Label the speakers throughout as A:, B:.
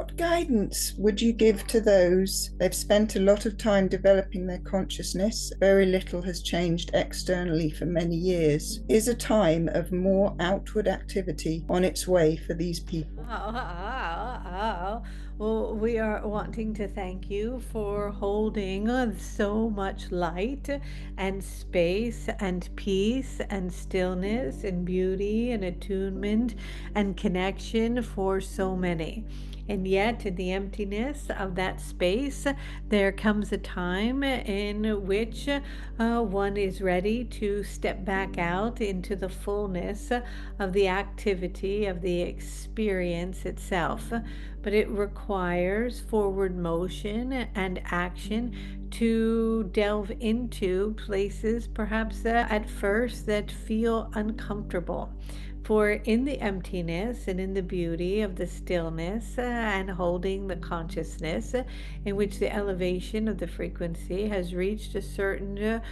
A: What guidance would you give to those? They've spent a lot of time developing their consciousness. Very little has changed externally for many years. Is a time of more outward activity on its way for these people?
B: Well, we are wanting to thank you for holding so much light and space and peace and stillness and beauty and attunement and connection for so many. And yet, in the emptiness of that space, there comes a time in which one is ready to step back out into the fullness of the activity of the experience itself. But it requires forward motion and action to delve into places perhaps at first that feel uncomfortable. For in the emptiness and in the beauty of the stillness and holding the consciousness, in which the elevation of the frequency has reached a certain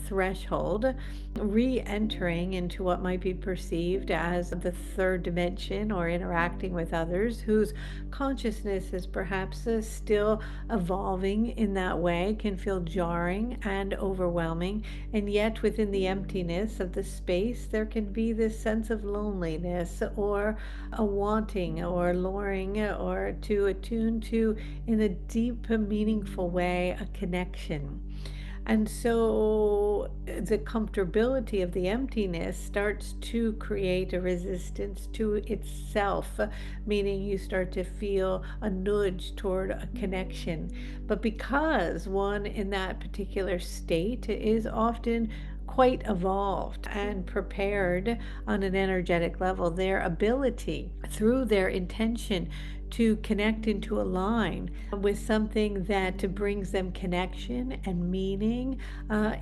B: threshold, re entering into what might be perceived as the third dimension or interacting with others whose consciousness is perhaps still evolving in that way, can feel jarring and overwhelming. And yet, within the emptiness of the space, there can be this sense of loneliness or a wanting or luring or to attune to, in a deep, meaningful way, a connection. And so the comfortability of the emptiness starts to create a resistance to itself, meaning you start to feel a nudge toward a connection. But because one in that particular state is often quite evolved and prepared on an energetic level, their ability through their intention to connect into a line with something that brings them connection and meaning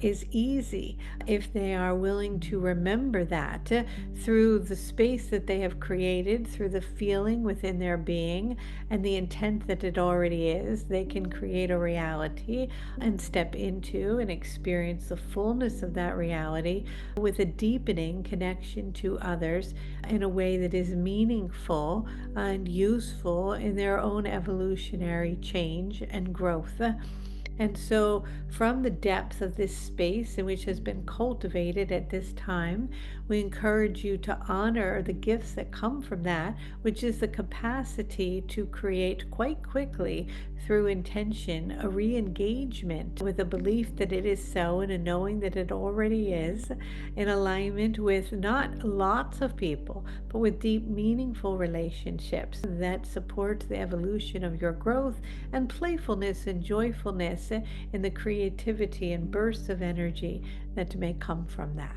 B: is easy if they are willing to remember that through the space that they have created, through the feeling within their being and the intent that it already is. They can create a reality and step into and experience the fullness of that reality with a deepening connection to others in a way that is meaningful and useful in their own evolutionary change and growth. And so, from the depth of this space in which has been cultivated at this time, we encourage you to honor the gifts that come from that, which is the capacity to create quite quickly through intention a re engagement with a belief that it is so and a knowing that it already is, in alignment with not lots of people, but with deep, meaningful relationships that support the evolution of your growth and playfulness and joyfulness in the creativity and bursts of energy that may come from that.